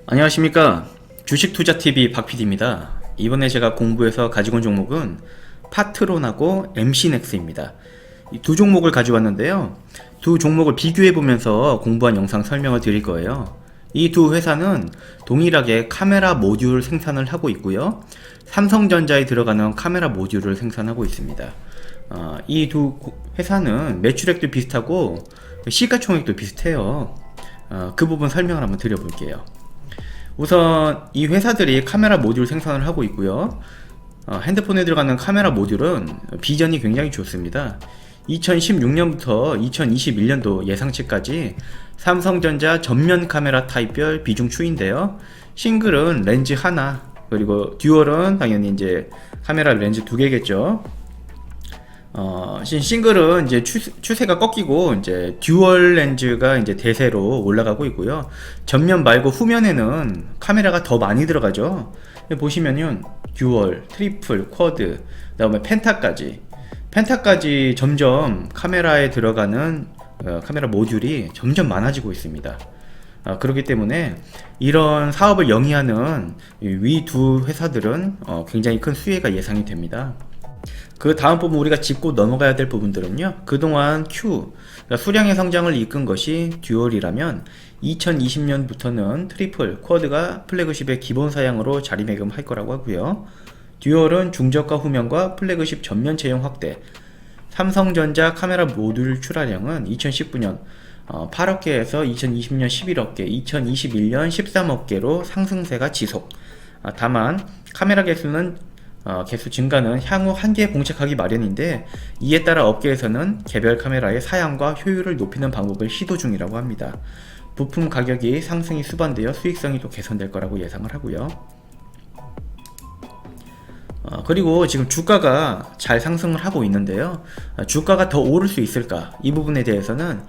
안녕하십니까. 주식투자TV 박PD입니다. 이번에 제가 공부해서 가지고 온 종목은 파트론하고 MC넥스입니다. 이 두 종목을 가져왔는데요. 두 종목을 비교해보면서 공부한 영상 설명을 드릴 거예요. 이 두 회사는 동일하게 카메라 모듈 생산을 하고 있고요. 삼성전자에 들어가는 카메라 모듈을 생산하고 있습니다. 이 두 회사는 매출액도 비슷하고 시가총액도 비슷해요. 그 부분 설명을 한번 드려볼게요. 우선 이 회사들이 카메라 모듈 생산을 하고 있고요. 핸드폰에 들어가는 카메라 모듈은 비전이 굉장히 좋습니다. 2016년부터 2021년도 예상치까지 삼성전자 전면 카메라 타입별 비중 추이인데요. 싱글은 렌즈 하나, 그리고 듀얼은 당연히 이제 카메라 렌즈 두 개겠죠. 싱글은 이제 추세가 꺾이고 이제 듀얼 렌즈가 이제 대세로 올라가고 있고요. 전면 말고 후면에는 카메라가 더 많이 들어가죠. 보시면은 듀얼, 트리플, 쿼드, 그다음에 펜타까지 점점 카메라에 들어가는 카메라 모듈이 점점 많아지고 있습니다. 그렇기 때문에 이런 사업을 영위하는 위 두 회사들은 굉장히 큰 수혜가 예상이 됩니다. 그 다음 부분 우리가 짚고 넘어가야 될 부분들은요. 그동안 그러니까 수량의 성장을 이끈 것이 듀얼이라면 2020년부터는 트리플, 쿼드가 플래그십의 기본 사양으로 자리매김할 거라고 하고요. 듀얼은 중저가 후면과 플래그십 전면 채용 확대, 삼성전자 카메라 모듈 출하량은 2019년 8억개에서 2020년 11억개, 2021년 13억개로 상승세가 지속. 다만 카메라 개수는 개수 증가는 향후 한계에 봉착하기 마련인데, 이에 따라 업계에서는 개별 카메라의 사양과 효율을 높이는 방법을 시도 중이라고 합니다. 부품 가격이 상승이 수반되어 수익성이 또 개선될 거라고 예상을 하고요. 그리고 지금 주가가 잘 상승을 하고 있는데요. 주가가 더 오를 수 있을까? 이 부분에 대해서는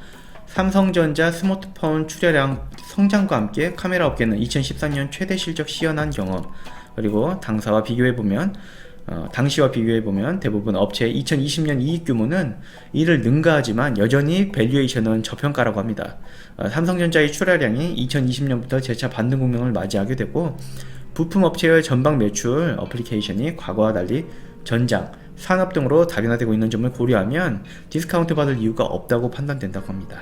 삼성전자 스마트폰 출하량 성장과 함께 카메라 업계는 2014년 최대 실적 시현한 경험, 그리고 당시와 비교해보면 대부분 업체의 2020년 이익 규모는 이를 능가하지만 여전히 밸류에이션은 저평가라고 합니다. 삼성전자의 출하량이 2020년부터 재차 반등 국면을 맞이하게 되고, 부품 업체의 전방 매출 어플리케이션이 과거와 달리 전장, 산업 등으로 다변화되고 있는 점을 고려하면 디스카운트 받을 이유가 없다고 판단된다고 합니다.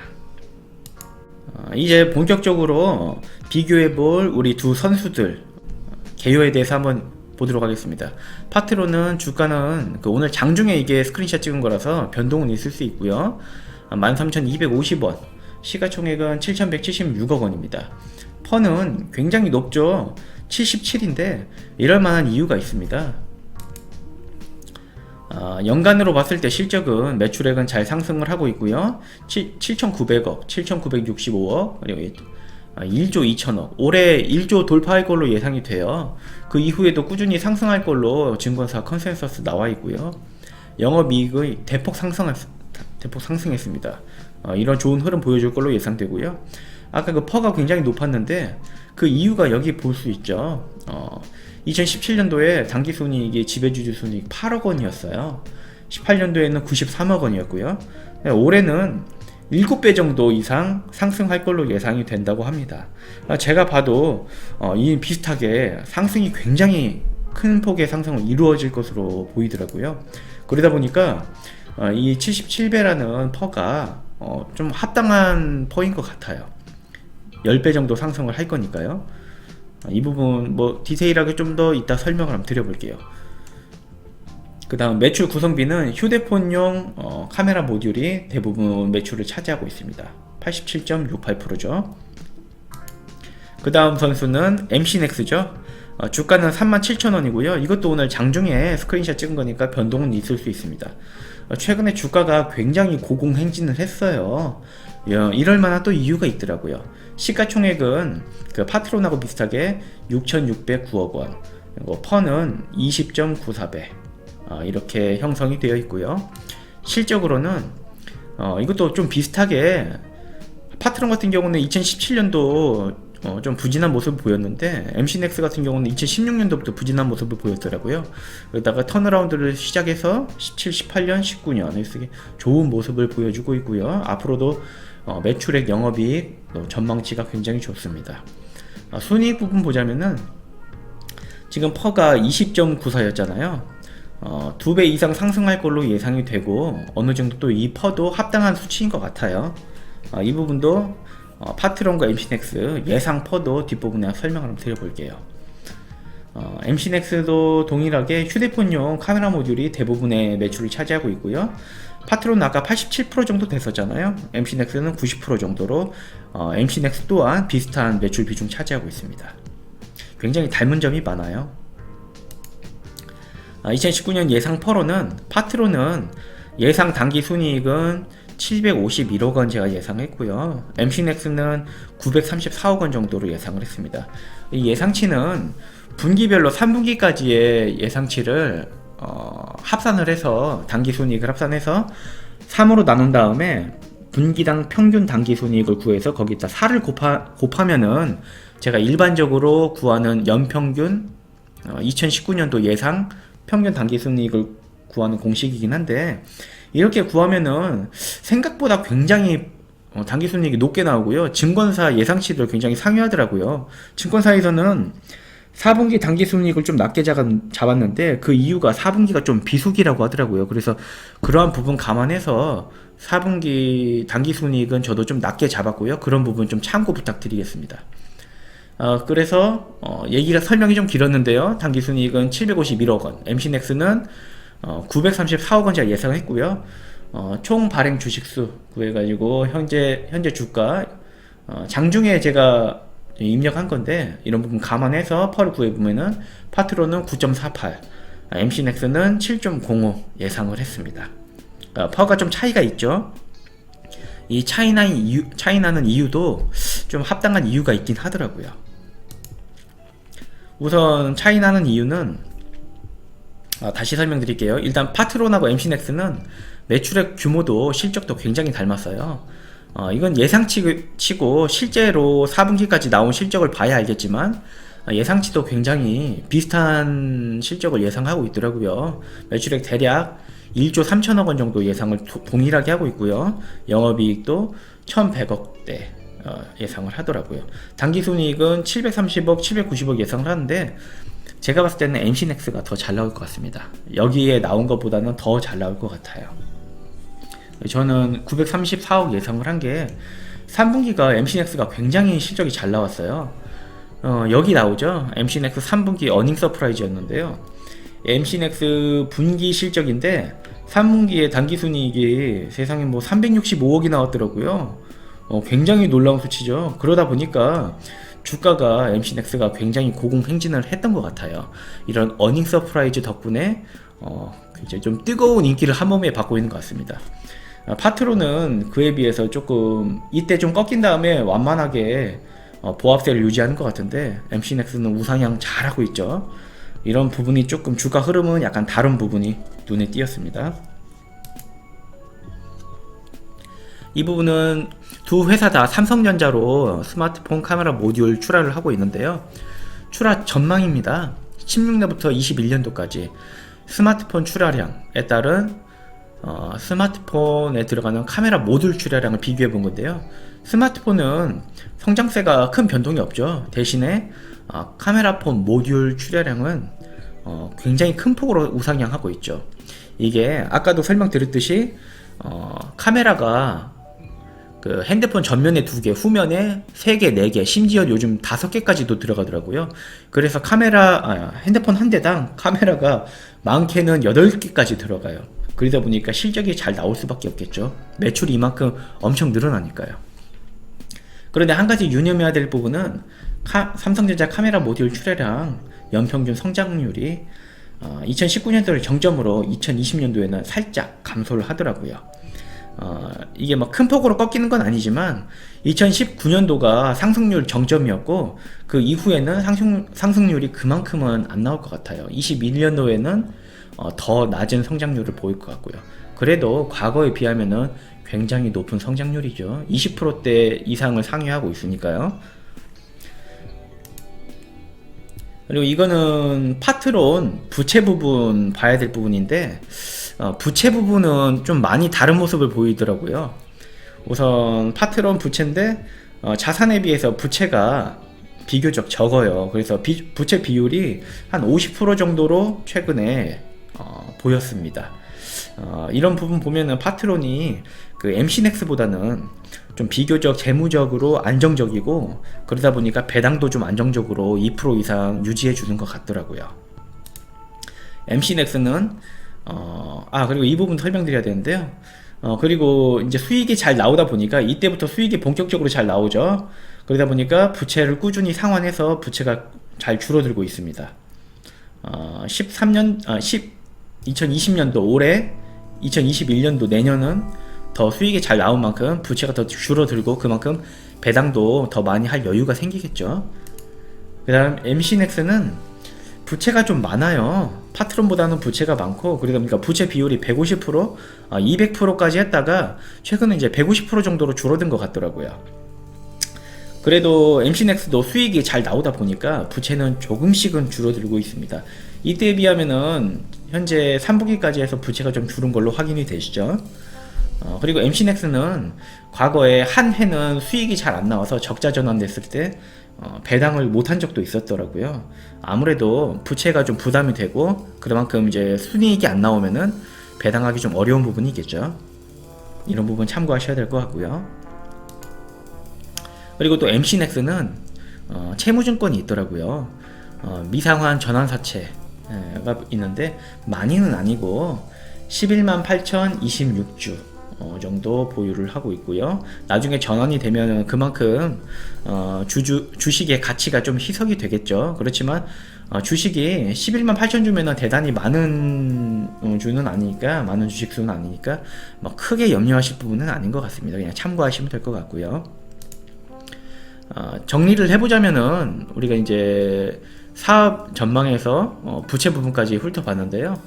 이제 본격적으로 비교해볼 우리 두 선수들 개요에 대해서 한번 보도록 하겠습니다. 파트론은 주가는 오늘 장중에 이게 스크린샷 찍은 거라서 변동은 있을 수 있고요. 13,250원, 시가총액은 7,176억 원입니다. 펀은 굉장히 높죠. 77인데 이럴만한 이유가 있습니다. 연간으로 봤을 때 실적은 매출액은 잘 상승을 하고 있고요. 7,900억, 7,965억, 그리고 1조 2천억, 올해 1조 돌파할 걸로 예상이 돼요. 그 이후에도 꾸준히 상승할 걸로 증권사 컨센서스 나와 있고요. 영업이익이 대폭 상승했습니다. 이런 좋은 흐름 보여줄 걸로 예상되고요. 아까 그 퍼가 굉장히 높았는데 그 이유가 여기 볼 수 있죠. 2017년도에 당기순이익이 지배주주 순이익 8억 원이었어요. 18년도에는 93억 원이었고요. 올해는 7배 정도 이상 상승할 걸로 예상이 된다고 합니다. 제가 봐도 이 비슷하게 상승이 굉장히 큰 폭의 상승을 이루어질 것으로 보이더라고요. 그러다 보니까 이 77배라는 퍼가 좀 합당한 퍼인 것 같아요. 10배 정도 상승을 할 거니까요. 이 부분 디테일하게 좀 더 이따 설명을 한번 드려볼게요. 그 다음 매출 구성비는 휴대폰용 카메라 모듈이 대부분 매출을 차지하고 있습니다. 87.68%죠. 그 다음 선수는 MC넥스죠. 주가는 37,000원이고요. 이것도 오늘 장중에 스크린샷 찍은 거니까 변동은 있을 수 있습니다. 최근에 주가가 굉장히 고공행진을 했어요. 이럴 만한 또 이유가 있더라고요. 시가총액은 그 파트론하고 비슷하게 6,609억 원, 그리고 펀은 20.94배 이렇게 형성이 되어 있고요. 실적으로는 이것도 좀 비슷하게 파트론 같은 경우는 2017년도 좀 부진한 모습을 보였는데, MC넥스 같은 경우는 2016년도부터 부진한 모습을 보였더라고요. 그러다가 턴어라운드를 시작해서 17, 18년, 19년 좋은 모습을 보여주고 있고요. 앞으로도 매출액, 영업이익 전망치가 굉장히 좋습니다. 순이익 부분 보자면은 지금 퍼가 20.94였잖아요. 2배 이상 상승할 걸로 예상이 되고 어느 정도 또 이 퍼도 합당한 수치인 것 같아요. 이 부분도 파트론과 MC넥스 예상 퍼도 뒷부분에 설명을 한번 드려볼게요. MC넥스도 동일하게 휴대폰용 카메라 모듈이 대부분의 매출을 차지하고 있고요. 파트론은 아까 87% 정도 됐었잖아요. MC넥스는 90% 정도로 MC넥스 또한 비슷한 매출 비중 차지하고 있습니다. 굉장히 닮은 점이 많아요. 2019년 예상 퍼로는 파트론은 예상 당기 순이익은 751억원 제가 예상했고요. MC넥스는 934억원 정도로 예상을 했습니다. 이 예상치는 분기별로 3분기까지의 예상치를 합산을 해서 당기순이익을 합산해서 3으로 나눈 다음에 분기당 평균 당기순이익을 구해서 거기다 4를 곱하면은 제가 일반적으로 구하는 연평균 2019년도 예상 평균 당기순이익을 구하는 공식이긴 한데, 이렇게 구하면은 생각보다 굉장히 당기순이익이 높게 나오고요. 증권사 예상치를 굉장히 상회하더라고요. 증권사에서는 4분기 당기순이익을 좀 낮게 잡았는데 그 이유가 4분기가 좀 비수기라고 하더라고요. 그래서 그러한 부분 감안해서 4분기 당기순이익은 저도 좀 낮게 잡았고요. 그런 부분 좀 참고 부탁드리겠습니다. 그래서 얘기가 설명이 좀 길었는데요. 당기순이익은 751억원, MC넥스는 934억원 제가 예상했고요. 총 발행 주식수 구해가지고 현재 주가 장중에 제가 입력한 건데, 이런 부분 감안해서 펄을 구해보면은 파트론은 9.48, MC넥스는 7.05 예상을 했습니다. 펄가 좀 차이가 있죠. 이 차이 나는 이유도 좀 합당한 이유가 있긴 하더라고요. 우선 차이 나는 이유는 다시 설명드릴게요. 일단 파트론하고 MC넥스는 매출액 규모도 실적도 굉장히 닮았어요. 이건 예상치고 실제로 4분기까지 나온 실적을 봐야 알겠지만 예상치도 굉장히 비슷한 실적을 예상하고 있더라고요. 매출액 대략 1조 3천억원 정도 예상을 동일하게 하고 있고요. 영업이익도 1100억대 예상을 하더라고요. 당기순이익은 730억, 790억 예상을 하는데 제가 봤을 때는 MC넥스가 더 잘 나올 것 같습니다. 여기에 나온 것보다는 더 잘 나올 것 같아요. 저는 934억 예상을 한 게 3분기가 MC넥스가 굉장히 실적이 잘 나왔어요. 여기 나오죠. MC넥스 3분기 어닝 서프라이즈였는데요. MC넥스 분기 실적인데 3분기에 당기순이익이 세상에 뭐 365억이 나왔더라고요. 굉장히 놀라운 수치죠. 그러다 보니까 주가가 MC넥스가 굉장히 고공행진을 했던 것 같아요. 이런 어닝 서프라이즈 덕분에 이제 좀 뜨거운 인기를 한 몸에 받고 있는 것 같습니다. 파트론은 그에 비해서 조금 이때 좀 꺾인 다음에 완만하게 보합세를 유지하는 것 같은데, MC넥스는 우상향 잘하고 있죠. 이런 부분이 조금 주가 흐름은 약간 다른 부분이 눈에 띄었습니다. 이 부분은 두 회사 다 삼성전자로 스마트폰 카메라 모듈 출하를 하고 있는데요. 출하 전망입니다. 16년부터 21년도까지 스마트폰 출하량에 따른 스마트폰에 들어가는 카메라 모듈 출하량을 비교해 본 건데요. 스마트폰은 성장세가 큰 변동이 없죠. 대신에 카메라폰 모듈 출하량은 굉장히 큰 폭으로 우상향하고 있죠. 이게 아까도 설명드렸듯이 카메라가 그 핸드폰 전면에 2개, 후면에 3개, 4개, 심지어 요즘 5개까지도 들어가더라고요. 그래서 핸드폰 한 대당 카메라가 많게는 8개까지 들어가요. 그러다 보니까 실적이 잘 나올 수밖에 없겠죠. 매출이 이만큼 엄청 늘어나니까요. 그런데 한 가지 유념해야 될 부분은 삼성전자 카메라 모듈 출하량 연평균 성장률이 2019년도를 정점으로 2020년도에는 살짝 감소를 하더라고요. 이게 막 큰 폭으로 꺾이는 건 아니지만 2019년도가 상승률 정점이었고 그 이후에는 상승률이 그만큼은 안 나올 것 같아요. 21년도에는 더 낮은 성장률을 보일 것 같고요. 그래도 과거에 비하면은 굉장히 높은 성장률이죠. 20%대 이상을 상회하고 있으니까요. 그리고 이거는 파트론 부채 부분 봐야 될 부분인데, 부채 부분은 좀 많이 다른 모습을 보이더라고요. 우선 파트론 부채인데 자산에 비해서 부채가 비교적 적어요. 그래서 부채 비율이 한 50% 정도로 최근에 보였습니다. 이런 부분 보면은 파트론이 그 MC넥스보다는 좀 비교적 재무적으로 안정적이고, 그러다 보니까 배당도 좀 안정적으로 2% 이상 유지해 주는 것 같더라고요. MC넥스는 그리고 이 부분 설명드려야 되는데요. 그리고 이제 수익이 잘 나오다 보니까 이때부터 수익이 본격적으로 잘 나오죠. 그러다 보니까 부채를 꾸준히 상환해서 부채가 잘 줄어들고 있습니다. 2020년도 올해, 2021년도 내년은 더 수익이 잘 나온 만큼 부채가 더 줄어들고 그만큼 배당도 더 많이 할 여유가 생기겠죠. 그 다음 MC넥스는 부채가 좀 많아요. 파트론보다는 부채가 많고, 그러다 보니까 부채 비율이 150%, 200%까지 했다가 최근에 이제 150% 정도로 줄어든 것 같더라고요. 그래도 MC넥스도 수익이 잘 나오다 보니까 부채는 조금씩은 줄어들고 있습니다. 이때에 비하면은 현재 3분기까지 해서 부채가 좀 줄은 걸로 확인이 되시죠. 그리고 MC넥스는 과거에 한 해는 수익이 잘 안 나와서 적자 전환됐을 때 배당을 못한 적도 있었더라고요. 아무래도 부채가 좀 부담이 되고 그만큼 이제 순이익이 안 나오면은 배당하기 좀 어려운 부분이겠죠. 이런 부분 참고하셔야 될 것 같고요. 그리고 또 MC넥스는 채무증권이 있더라고요. 미상환 전환사채가 있는데 많이는 아니고 11만 8,026주 정도 보유를 하고 있고요. 나중에 전환이 되면 그만큼 주식의 가치가 좀 희석이 되겠죠. 그렇지만 주식이 11만 8천 주면은 대단히 많은 주는 아니니까, 많은 주식 수는 아니니까 뭐 크게 염려하실 부분은 아닌 것 같습니다. 그냥 참고하시면 될 것 같고요. 정리를 해보자면은 우리가 이제 사업 전망에서 부채 부분까지 훑어봤는데요.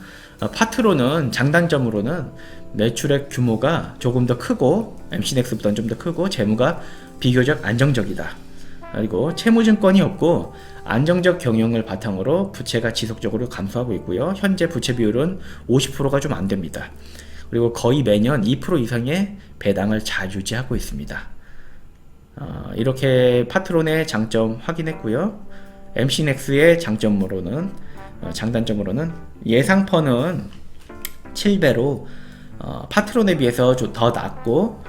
파트로는 장단점으로는 매출액 규모가 조금 더 크고 MC넥스보다는 좀 더 크고 재무가 비교적 안정적이다. 그리고 채무증권이 없고 안정적 경영을 바탕으로 부채가 지속적으로 감소하고 있고요. 현재 부채 비율은 50%가 좀 안됩니다. 그리고 거의 매년 2% 이상의 배당을 잘 유지하고 있습니다. 이렇게 파트론의 장점 확인했고요. MC넥스의 장단점으로는 예상펀은 7배로 파트론에 비해서 좀 더 낮고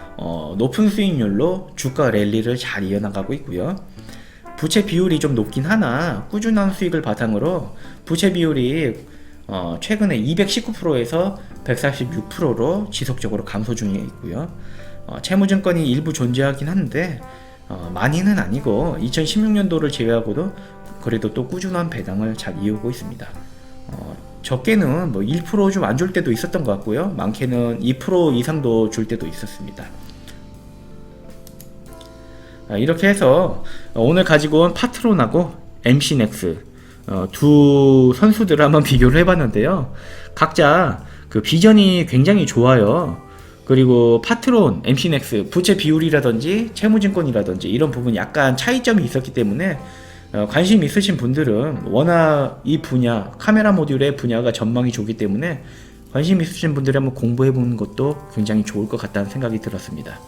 높은 수익률로 주가 랠리를 잘 이어나가고 있고요. 부채 비율이 좀 높긴 하나 꾸준한 수익을 바탕으로 부채 비율이 최근에 219%에서 146%로 지속적으로 감소 중에 있고요. 채무증권이 일부 존재하긴 한데 많이는 아니고 2016년도를 제외하고도 그래도 또 꾸준한 배당을 잘 이어오고 있습니다. 적게는 뭐 1% 좀 안 줄 때도 있었던 것 같고요. 많게는 2% 이상도 줄 때도 있었습니다. 이렇게 해서 오늘 가지고 온 파트론하고 MC넥스 두 선수들을 한번 비교를 해봤는데요. 각자 그 비전이 굉장히 좋아요. 그리고 파트론, MC넥스 부채 비율이라든지 채무증권이라든지 이런 부분 약간 차이점이 있었기 때문에 관심 있으신 분들은 워낙 이 분야, 카메라 모듈의 분야가 전망이 좋기 때문에 관심 있으신 분들이 한번 공부해보는 것도 굉장히 좋을 것 같다는 생각이 들었습니다.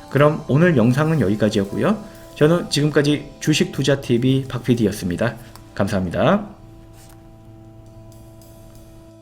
그럼 오늘 영상은 여기까지였고요. 저는 지금까지 주식투자TV 박PD였습니다. 감사합니다.